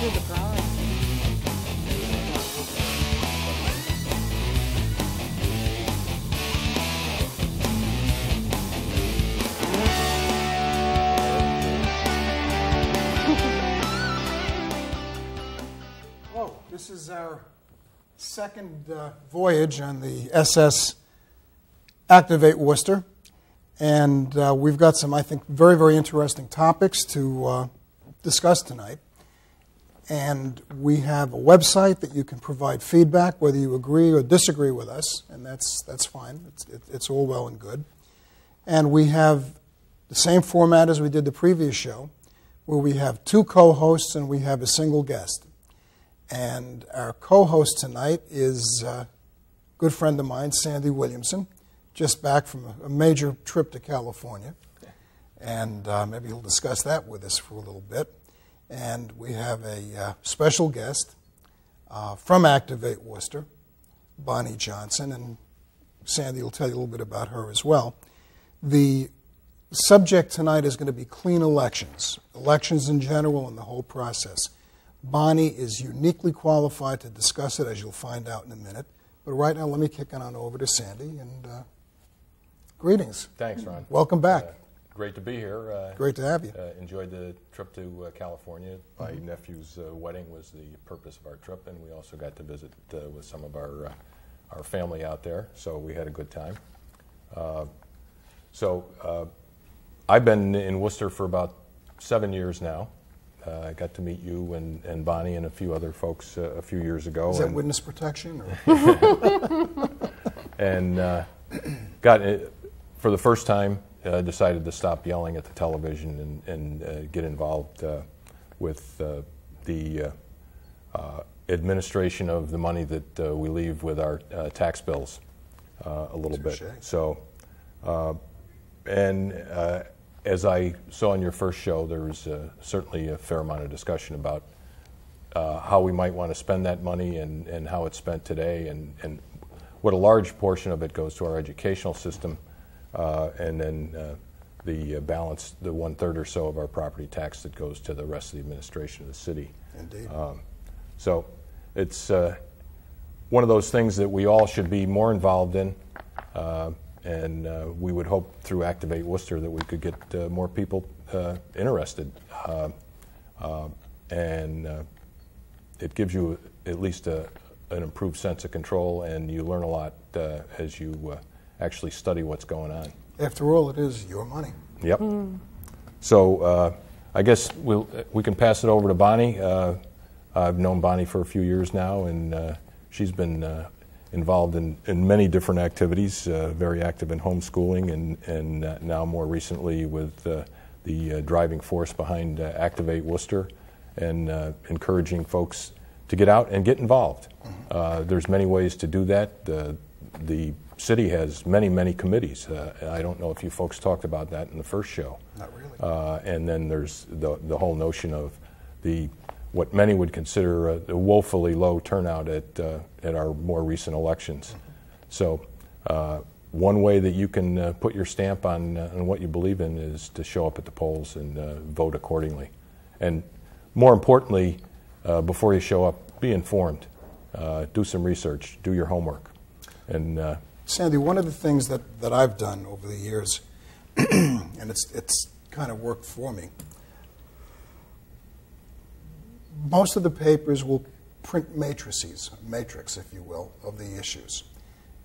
did the drawing. Hello, this is our second voyage on the SS Activate Worcester. And we've got some, I think, very, very interesting topics to discuss tonight. And we have a website that you can provide feedback, whether you agree or disagree with us, and that's fine. It's all well and good. And we have the same format as we did the previous show, where we have two co-hosts and we have a single guest. And our co-host tonight is a good friend of mine, Sandy Williamson, just back from a major trip to California. And maybe he'll discuss that with us for a little bit. And we have a special guest from Activate Worcester, Bonnie Johnson, and Sandy will tell you a little bit about her as well. The subject tonight is going to be clean elections, elections in general and the whole process. Bonnie is uniquely qualified to discuss it, as you'll find out in a minute. But right now, let me kick it on over to Sandy, and greetings. Thanks, Ron. Welcome back. Great to be here. Great to have you. Enjoyed the trip to California. My nephew's wedding was the purpose of our trip, and we also got to visit with some of our family out there, so we had a good time. I've been in Worcester for about 7 years now. I got to meet you and Bonnie and a few other folks a few years ago. Is that witness protection? Or? And got for the first time, decided to stop yelling at the television and get involved with the administration of the money that we leave with our tax bills a little bit. So, as I saw in your first show, there was certainly a fair amount of discussion about how we might want to spend that money and how it's spent today, and what a large portion of it goes to our educational system, and then the balance, the 1/3 or so of our property tax that goes to the rest of the administration of the city. Indeed. So it's one of those things that we all should be more involved in. And we would hope through Activate Worcester that we could get more people interested. And it gives you at least an improved sense of control, and you learn a lot as you actually study what's going on. After all, it is your money. Yep. So I guess we can pass it over to Bonnie. I've known Bonnie for a few years now, and she's been involved in many different activities, very active in homeschooling, and now more recently with the driving force behind Activate Worcester, and encouraging folks to get out and get involved. There's many ways to do that. The city has many committees. I don't know if you folks talked about that in the first show. Not really. And then there's the whole notion of what many would consider a woefully low turnout at our more recent elections. So one way that you can put your stamp on what you believe in is to show up at the polls and vote accordingly. And more importantly, before you show up, be informed. Do some research. Do your homework. And Sandy, one of the things that I've done over the years, and it's kind of worked for me, most of the papers will print matrices, matrix, if you will, of the issues.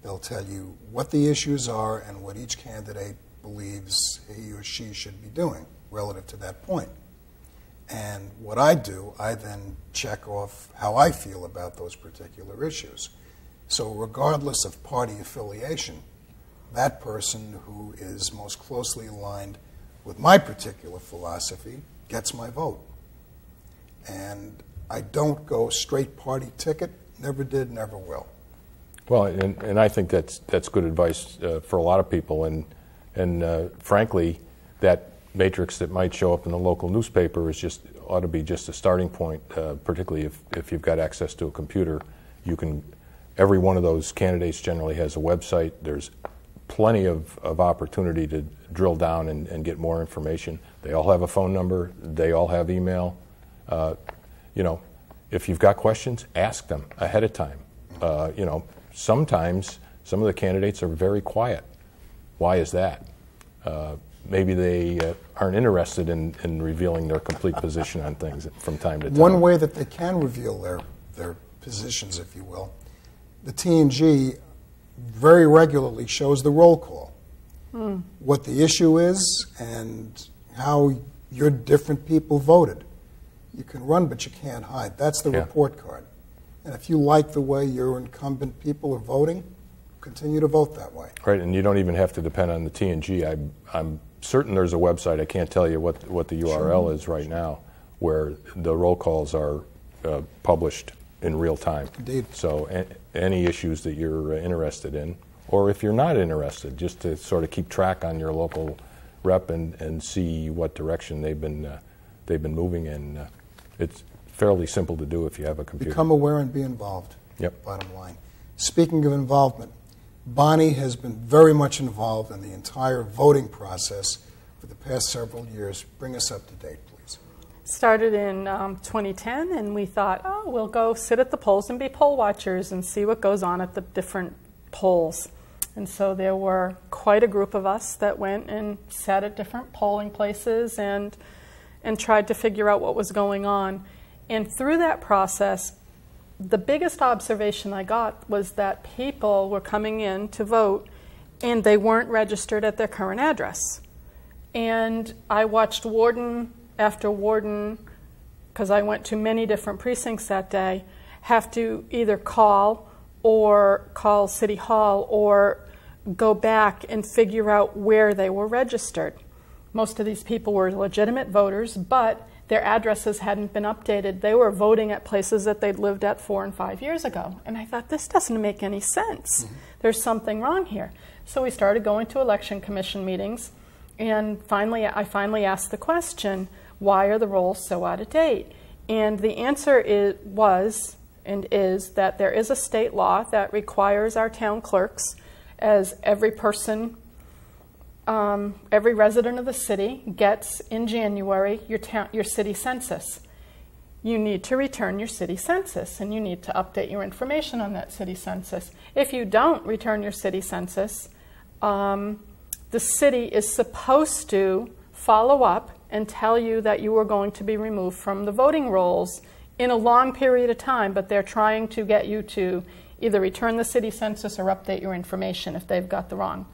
They'll tell you what the issues are and what each candidate believes he or she should be doing relative to that point. And what I do, I then check off how I feel about those particular issues. So regardless of party affiliation, that person who is most closely aligned with my particular philosophy gets my vote. And I don't go straight party ticket, never did, never will. Well, and I think that's good advice for a lot of people, and frankly, that matrix that might show up in the local newspaper ought to be just a starting point. Particularly if you've got access to a computer, every one of those candidates generally has a website. There's plenty of opportunity to drill down and get more information. They all have a phone number. They all have email. if you've got questions, ask them ahead of time. You know, sometimes some of the candidates are very quiet. Why is that? Maybe they aren't interested in revealing their complete position on things from time to time. One way that they can reveal their positions, if you will, the T&G very regularly shows the roll call, what the issue is and how your different people voted. You can run, but you can't hide. That's the report card. And if you like the way your incumbent people are voting, continue to vote that way. Right, and you don't even have to depend on the T&G. I'm certain there's a website, I can't tell you what the URL is right now, where the roll calls are published in real time. Indeed. So any issues that you're interested in, or if you're not interested, just to sort of keep track on your local rep and see what direction they've been moving in. It's fairly simple to do if you have a computer. Become aware and be involved. Yep. Bottom line. Speaking of involvement, Bonnie has been very much involved in the entire voting process for the past several years. Bring us up to date, please. Started in 2010, and we thought, oh, we'll go sit at the polls and be poll watchers and see what goes on at the different polls. And so there were quite a group of us that went and sat at different polling places and tried to figure out what was going on. And through that process, the biggest observation I got was that people were coming in to vote and they weren't registered at their current address. And I watched warden after warden, because I went to many different precincts that day, have to either call City Hall or go back and figure out where they were registered. Most of these people were legitimate voters, but their addresses hadn't been updated. They were voting at places that they'd lived at 4 and 5 years ago. And I thought, this doesn't make any sense. There's something wrong here. So we started going to election commission meetings, and I finally asked the question, why are the rolls so out of date? And the answer is that there is a state law that requires our town clerks, as every person, every resident of the city gets in January your city census. You need to return your city census, and you need to update your information on that city census. If you don't return your city census, the city is supposed to follow up and tell you that you are going to be removed from the voting rolls in a long period of time, but they're trying to get you to either return the city census or update your information if they've got the wrong.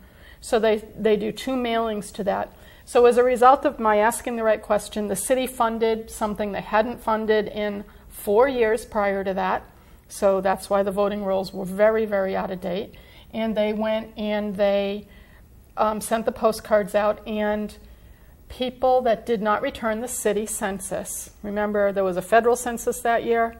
So they do 2 mailings to that. So as a result of my asking the right question, the city funded something they hadn't funded in 4 years prior to that. So that's why the voting rolls were very, very out of date. And they went and they sent the postcards out, and people that did not return the city census, remember there was a federal census that year.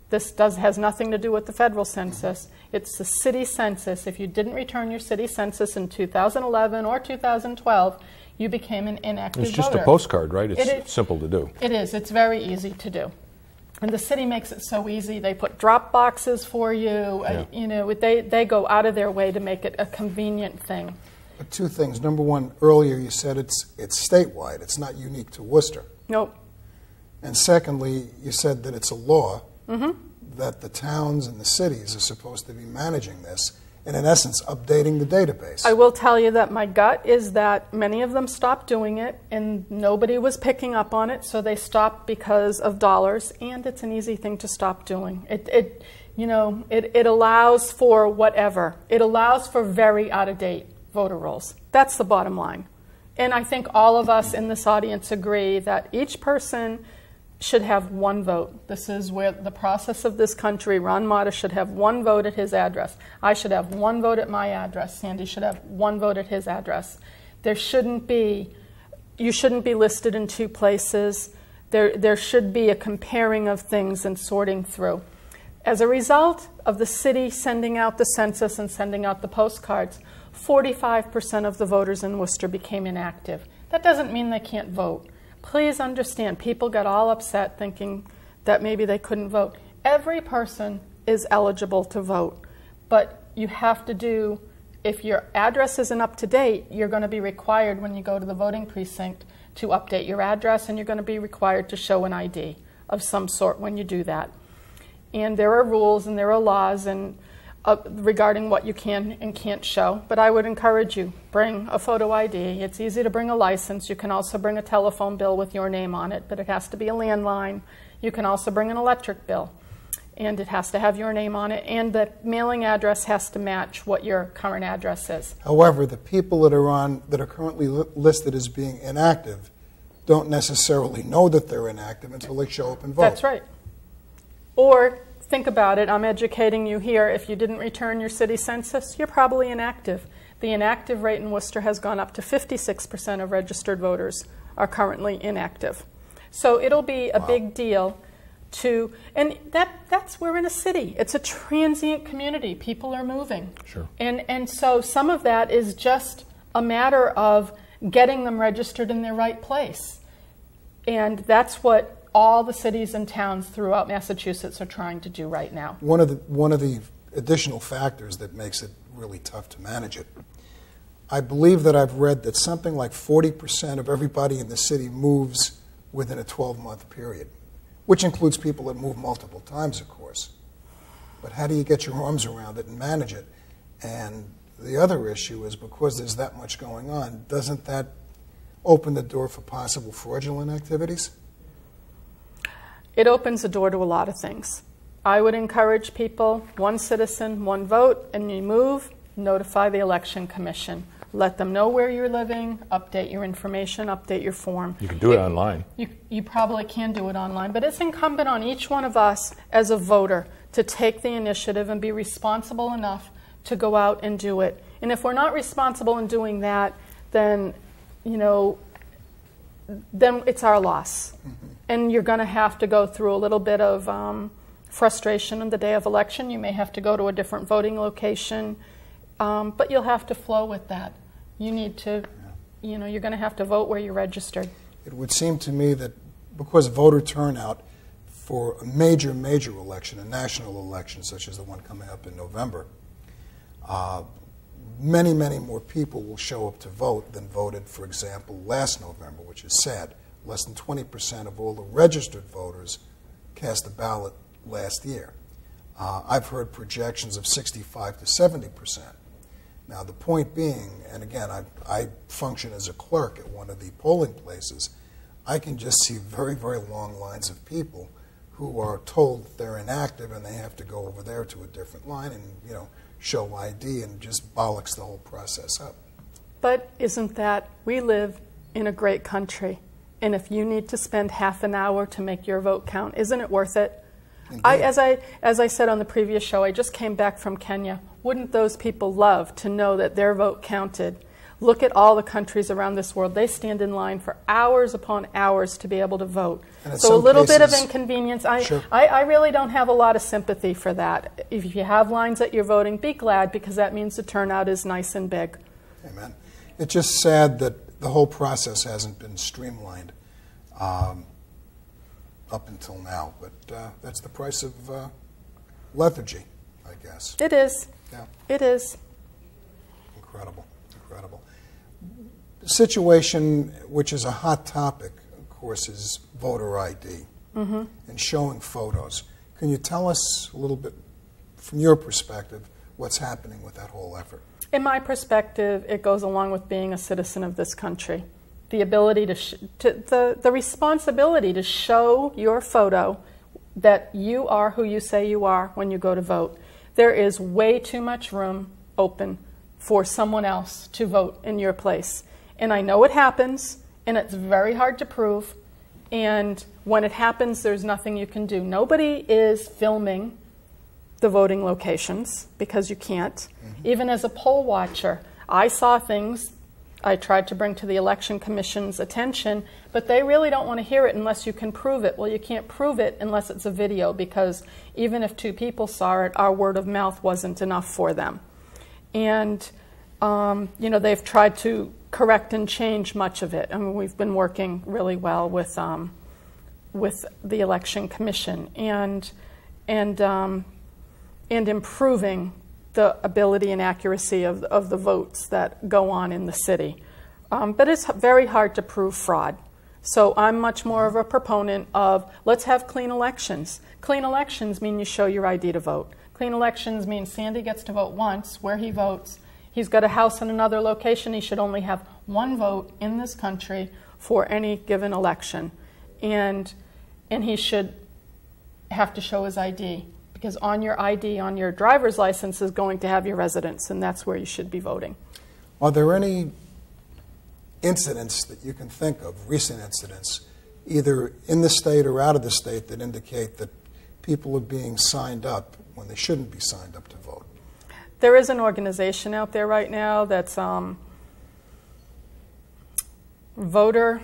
This has nothing to do with the federal census. It's the city census. If you didn't return your city census in 2011 or 2012, you became an inactive voter. It's just a postcard, right? It's simple to do. It is. It's very easy to do. And the city makes it so easy. They put drop boxes for you. Yeah. You know, they go out of their way to make it a convenient thing. But 2 things. Number one, earlier you said it's statewide. It's not unique to Worcester. Nope. And secondly, you said that it's a law that the towns and the cities are supposed to be managing this, and in essence, updating the database. I will tell you that my gut is that many of them stopped doing it, and nobody was picking up on it, so they stopped because of dollars, and it's an easy thing to stop doing. It allows for whatever. It allows for very out-of-date voter rolls. That's the bottom line. And I think all of us in this audience agree that each person should have 1 vote. This is where the process of this country, Ron Mata should have 1 vote at his address. I should have 1 vote at my address. Sandy should have 1 vote at his address. You shouldn't be listed in 2 places. There should be a comparing of things and sorting through. As a result of the city sending out the census and sending out the postcards, 45% of the voters in Worcester became inactive. That doesn't mean they can't vote. Please understand, people got all upset thinking that maybe they couldn't vote. Every person is eligible to vote, but you have to do, if your address isn't up to date, you're going to be required when you go to the voting precinct to update your address, and you're going to be required to show an ID of some sort when you do that. And there are rules and there are laws and regarding what you can and can't show. But I would encourage you, bring a photo ID. It's easy to bring a license. You can also bring a telephone bill with your name on it, but it has to be a landline. You can also bring an electric bill, and it has to have your name on it, and the mailing address has to match what your current address is. However, the people that are currently listed as being inactive don't necessarily know that they're inactive until they show up and vote. That's right. Or think about it, I'm educating you here. If you didn't return your city census, you're probably inactive. The inactive rate in Worcester has gone up to 56% of registered voters are currently inactive. So it'll be a big deal to, and we're in a city. It's a transient community. People are moving. Sure. And so some of that is just a matter of getting them registered in their right place. And that's what all the cities and towns throughout Massachusetts are trying to do right now. One of the additional factors that makes it really tough to manage it, I believe that I've read that something like 40% of everybody in the city moves within a 12-month period, which includes people that move multiple times, of course. But how do you get your arms around it and manage it? And the other issue is, because there's that much going on, doesn't that open the door for possible fraudulent activities? It opens the door to a lot of things. I would encourage people, one citizen, one vote, and you move, notify the Election Commission. Let them know where you're living, update your information, update your form. You can do it online. You probably can do it online, but it's incumbent on each one of us as a voter to take the initiative and be responsible enough to go out and do it. And if we're not responsible in doing that, then, then it's our loss. Mm-hmm. And you're going to have to go through a little bit of frustration on the day of election. You may have to go to a different voting location, but you'll have to flow with that. You need to, you're going to have to vote where you're registered. It would seem to me that because voter turnout for a major election, a national election such as the one coming up in November, many more people will show up to vote than voted, for example, last November, which is sad. Less than 20% of all the registered voters cast a ballot last year. I've heard projections of 65 to 70%. Now, the point being, and again, I function as a clerk at one of the polling places, I can just see very long lines of people who are told they're inactive and they have to go over there to a different line and, show ID, and just bollocks the whole process up. But isn't that, we live in a great country. And if you need to spend half an hour to make your vote count, isn't it worth it? As I said on the previous show, I just came back from Kenya. Wouldn't those people love to know that their vote counted? Look at all the countries around this world. They stand in line for hours upon hours to be able to vote. So a little bit of inconvenience. I really don't have a lot of sympathy for that. If you have lines that you're voting, be glad, because that means the turnout is nice and big. Amen. It's just sad that the whole process hasn't been streamlined up until now. But that's the price of lethargy, I guess. It is. Yeah. It is. Incredible. The situation, which is a hot topic, of course, is voter ID and showing photos. Can you tell us a little bit, from your perspective, what's happening with that whole effort? In my perspective, it goes along with being a citizen of this country. The ability the responsibility to show your photo that you are who you say you are when you go to vote. There is way too much room open for someone else to vote in your place. And I know it happens, and it's very hard to prove. And when it happens, there's nothing you can do. Nobody is filming the voting locations, because you can't. Even as a poll watcher, I saw things I tried to bring to the Election Commission's attention, but they really don't want to hear it unless you can prove it. Well, you can't prove it unless it's a video, because even if 2 people saw it, our word of mouth wasn't enough for them. And they've tried to correct and change much of it. I mean, we've been working really well with the Election Commission and improving the ability and accuracy of the votes that go on in the city. But it's very hard to prove fraud. So I'm much more of a proponent of let's have clean elections. Clean elections mean you show your ID to vote. Clean elections mean Sandy gets to vote once where he votes. He's got a house in another location. He should only have one vote in this country for any given election. And he should have to show his ID, because on your ID, on your driver's license, is going to have your residence, and that's where you should be voting. Are there any incidents that you can think of, recent incidents, either in the state or out of the state, that indicate that people are being signed up when they shouldn't be signed up to vote? There is an organization out there right now that's voter,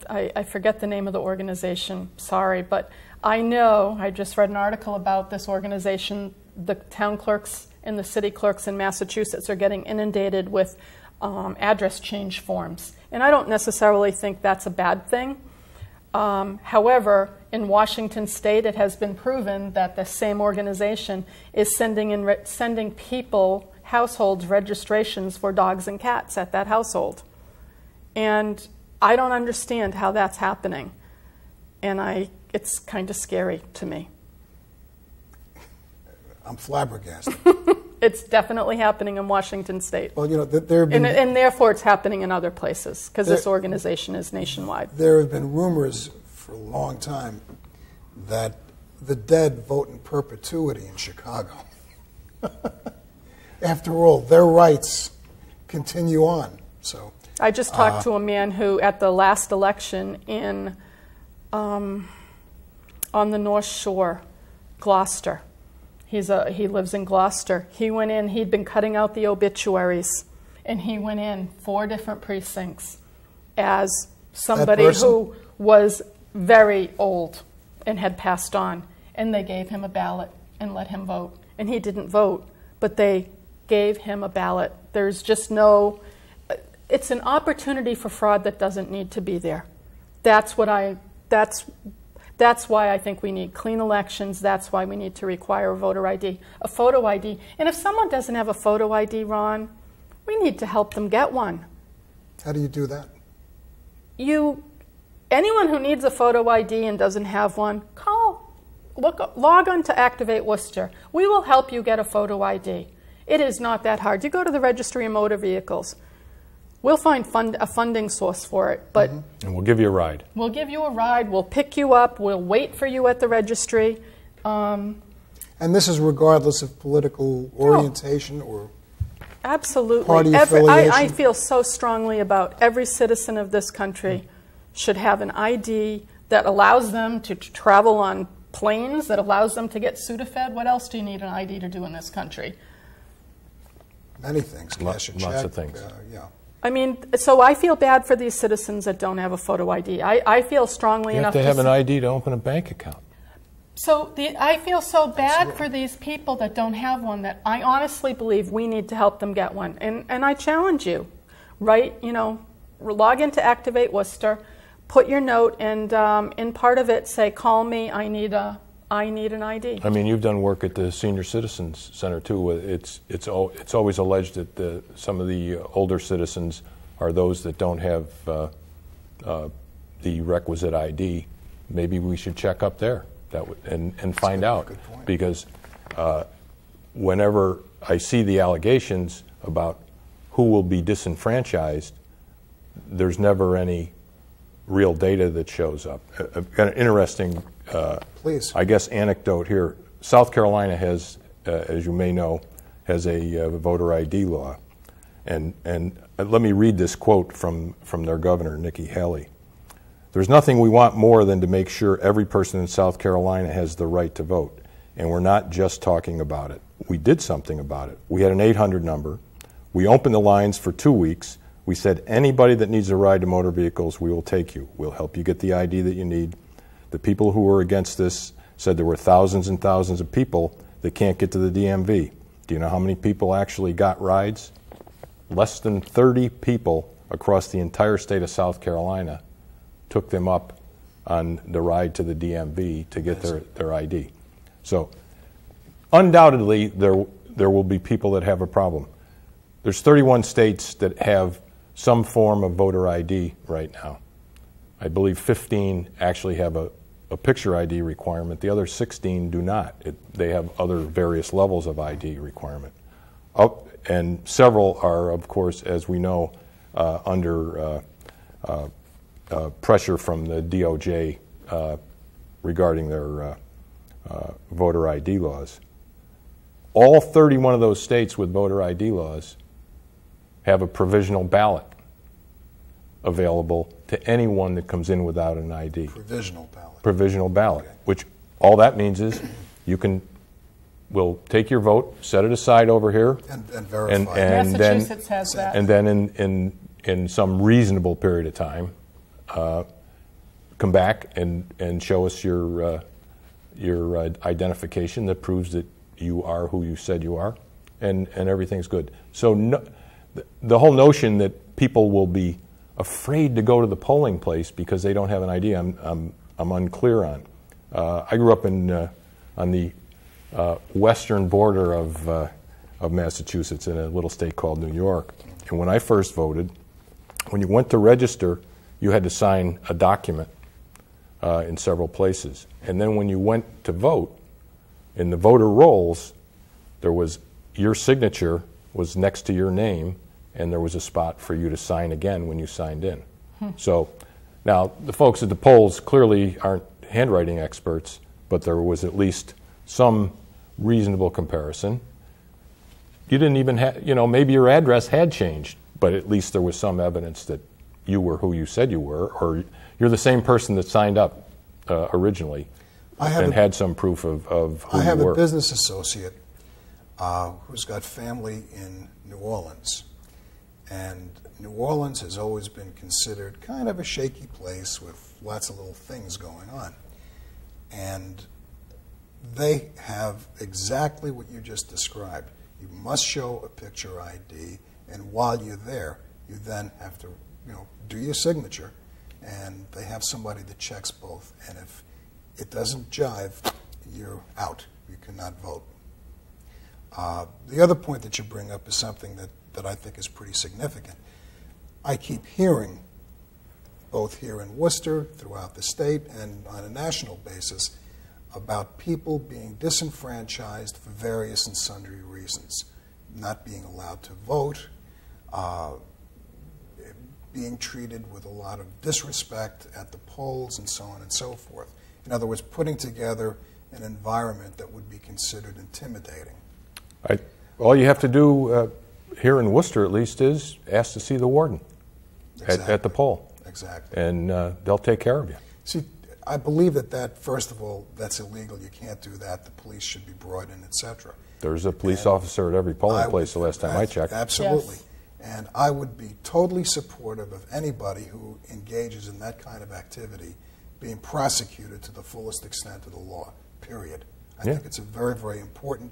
I forget the name of the organization, sorry, but I know, I just read an article about this organization. The town clerks and the city clerks in Massachusetts are getting inundated with address change forms. And I don't necessarily think that's a bad thing. However, in Washington State, it has been proven that the same organization is sending people, households, registrations for dogs and cats at that household. And I don't understand how that's happening. And it's kind of scary to me. I'm flabbergasted. It's definitely happening in Washington State. Well, you know, there have been, and therefore it's happening in other places, because this organization is nationwide. There have been rumors for a long time that the dead vote in perpetuity in Chicago. After all, their rights continue on. So I just talked to a man who, at the last election in on the North Shore, Gloucester. He lives in Gloucester. He went in, he'd been cutting out the obituaries, and he went in 4 different precincts as somebody who was very old and had passed on. And they gave him a ballot and let him vote. And he didn't vote, but they gave him a ballot. There's just no, it's an opportunity for fraud that doesn't need to be there. That's why I think we need clean elections. That's why we need to require a voter ID, a photo ID. And if someone doesn't have a photo ID, Ron, we need to help them get one. How do you do that? Anyone who needs a photo ID and doesn't have one, log on to Activate Worcester. We will help you get a photo ID. It is not that hard. You go to the Registry of Motor Vehicles. We'll find a funding source for it, but and we'll give you a ride. We'll give you a ride. We'll pick you up. We'll wait for you at the registry. And this is regardless of political orientation or absolutely party affiliation? I feel so strongly about every citizen of this country should have an ID that allows them to travel on planes, that allows them to get Sudafed. What else do you need an ID to do in this country? Many things. Lots of things. Yeah. I mean, so I feel bad for these citizens that don't have a photo ID. I feel strongly enough to have an ID to open a bank account. So I feel so bad for these people that don't have one that I honestly believe we need to help them get one. And I challenge you, log into Activate Worcester, put your note, and in part of it say, call me, I need an ID. I mean, you've done work at the Senior Citizens Center too. It's always alleged that some of the older citizens are those that don't have the requisite ID. Maybe we should check up there and find out, because whenever I see the allegations about who will be disenfranchised, there's never any real data that shows up. I've got an interesting, Please. I guess, anecdote here. South Carolina has, as you may know, has a voter ID law. And let me read this quote from their governor, Nikki Haley. "There's nothing we want more than to make sure every person in South Carolina has the right to vote. And we're not just talking about it. We did something about it. We had an 800 number. We opened the lines for 2 weeks. We said, anybody that needs a ride to motor vehicles, we will take you. We'll help you get the ID that you need. The people who were against this said there were thousands and thousands of people that can't get to the DMV. Do you know how many people actually got rides? Less than 30 people across the entire state of South Carolina took them up on the ride to the DMV to get their ID. So undoubtedly, there will be people that have a problem. There's 31 states that have some form of voter ID right now. I believe 15 actually have a picture ID requirement. The other 16 do not. They have other various levels of ID requirement. And several are, of course, as we know, under pressure from the DOJ regarding their voter ID laws. All 31 of those states with voter ID laws have a provisional ballot available to anyone that comes in without an ID. Provisional ballot. Provisional ballot, Okay. which all that means is we'll take your vote, set it aside over here, And verify. and then, Massachusetts has that. and then in some reasonable period of time, come back and show us your identification that proves that you are who you said you are, and everything's good. So the whole notion that people will be afraid to go to the polling place because they don't have an ID, I'm unclear on. I grew up on the western border of Massachusetts in a little state called New York, and when I first voted, when you went to register, you had to sign a document in several places, and then when you went to vote, in the voter rolls, there was your signature was next to your name, and there was a spot for you to sign again when you signed in. So now the folks at the polls clearly aren't handwriting experts, but there was at least some reasonable comparison. You didn't even have, maybe your address had changed, but at least there was some evidence that you were who you said you were, or you're the same person that signed up originally and had some proof of who you were. I have a business associate who's got family in New Orleans. And New Orleans has always been considered kind of a shaky place with lots of little things going on. And they have exactly what you just described. You must show a picture ID, and while you're there, you then have to do your signature, and they have somebody that checks both. And if it doesn't jive, you're out. You cannot vote. The other point that you bring up is something that I think is pretty significant. I keep hearing, both here in Worcester, throughout the state, and on a national basis, about people being disenfranchised for various and sundry reasons. Not being allowed to vote, being treated with a lot of disrespect at the polls, and so on and so forth. In other words, putting together an environment that would be considered intimidating. All you have to do here in Worcester, at least, is ask to see the warden at the poll. Exactly. And they'll take care of you. See, I believe that first of all, that's illegal. You can't do that. The police should be brought in, etc. There's a police officer at every polling place the last time I checked. Absolutely. Yes. And I would be totally supportive of anybody who engages in that kind of activity being prosecuted to the fullest extent of the law, period. I think it's a very, very important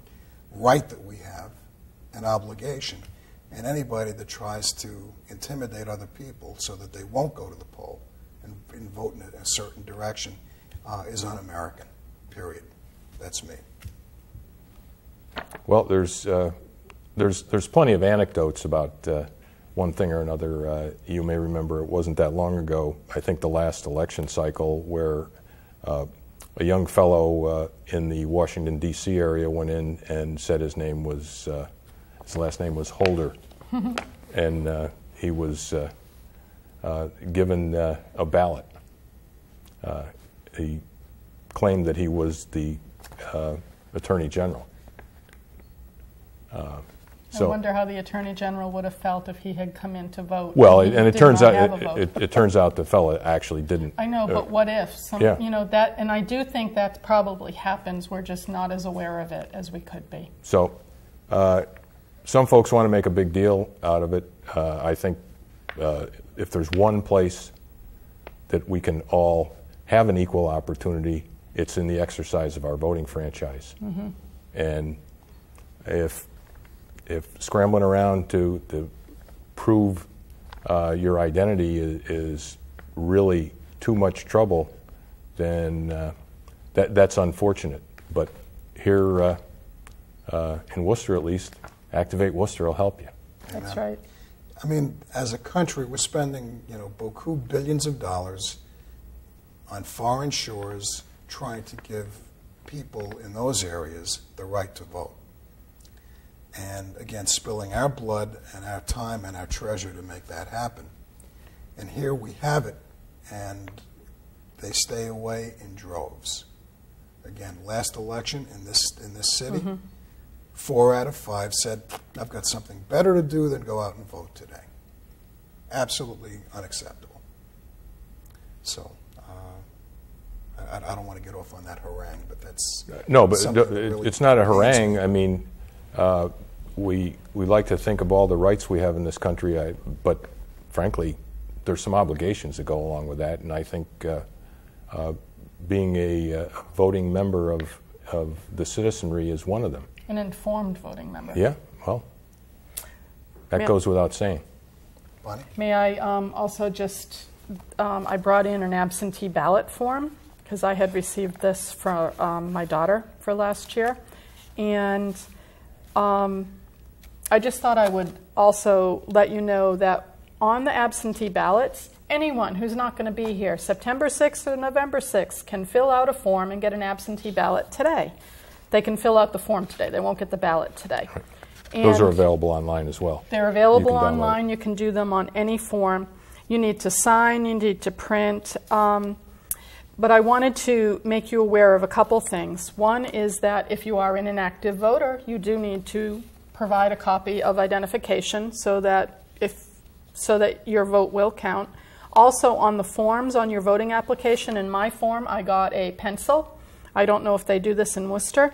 right that we have, an obligation. And anybody that tries to intimidate other people so that they won't go to the poll and vote in a certain direction is un-American, period. That's me. Well, there's plenty of anecdotes about one thing or another. You may remember it wasn't that long ago, I think the last election cycle, where a young fellow in the Washington, D.C. area went in and said his last name was Holder. And he was given a ballot. He claimed that he was the Attorney General. I wonder how the Attorney General would have felt if he had come in to vote. Well, and it turns out it turns out the fellow actually didn't. I know, but what if? That, and I do think that probably happens. We're just not as aware of it as we could be. So, some folks want to make a big deal out of it. I think if there's one place that we can all have an equal opportunity, it's in the exercise of our voting franchise. Mm-hmm. And if scrambling around to prove your identity is really too much trouble, then that's unfortunate. But here in Worcester, at least, Activate Worcester will help you. That's right. I mean, as a country, we're spending, beaucoup billions of dollars on foreign shores trying to give people in those areas the right to vote. And again, spilling our blood and our time and our treasure to make that happen. And here we have it, and they stay away in droves. Again, last election in this city, 4 out of 5 said, I've got something better to do than go out and vote today. Absolutely unacceptable. So I don't want to get off on that harangue, but that's no, but really it's not a harangue. I mean, we like to think of all the rights we have in this country, but frankly, there's some obligations that go along with that, and I think being a voting member of the citizenry is one of them. An informed voting member. Yeah, well, that goes without saying. Bonnie? May I also just, I brought in an absentee ballot form because I had received this from my daughter for last year. And I just thought I would also let you know that on the absentee ballots, anyone who's not going to be here September 6th or November 6th can fill out a form and get an absentee ballot today. They can fill out the form today. They won't get the ballot today. And those are available online as well. they're available online. You can do them on any form. You need to sign. You need to print. But I wanted to make you aware of a couple things. One is that if you are an inactive voter, you do need to provide a copy of identification so that your vote will count. Also, on the forms on your voting application, in my form, I got a pencil. I don't know if they do this in Worcester,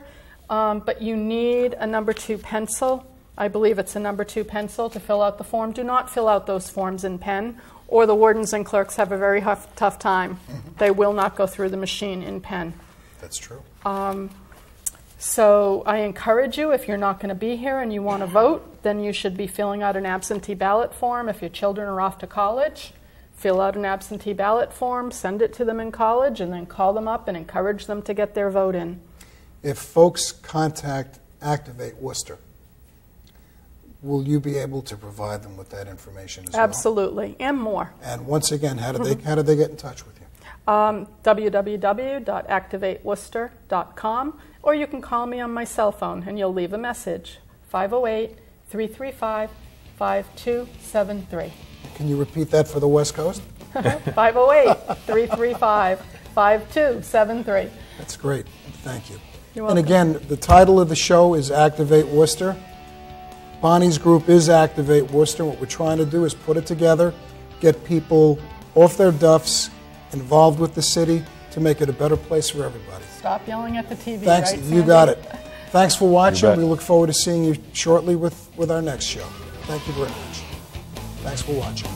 but you need a number 2 pencil. I believe it's a number 2 pencil to fill out the form. Do not fill out those forms in pen, or the wardens and clerks have a very tough time. They will not go through the machine in pen. That's true. So I encourage you, if you're not going to be here and you want to vote, then you should be filling out an absentee ballot form. If your children are off to college, fill out an absentee ballot form, send it to them in college, and then call them up and encourage them to get their vote in. If folks contact Activate Worcester, will you be able to provide them with that information as well? Absolutely, and more. And once again, how do they get in touch with you? www.activateworcester.com, or you can call me on my cell phone and you'll leave a message, 508-335-5273. Can you repeat that for the West Coast? 508-335-5273. That's great. Thank you. You're welcome. And again, the title of the show is Activate Worcester. Bonnie's group is Activate Worcester. What we're trying to do is put it together, get people off their duffs, involved with the city to make it a better place for everybody. Stop yelling at the TV. Thanks. Right, You got it. Thanks for watching. You bet. We look forward to seeing you shortly with our next show. Thank you very much. Thanks for watching.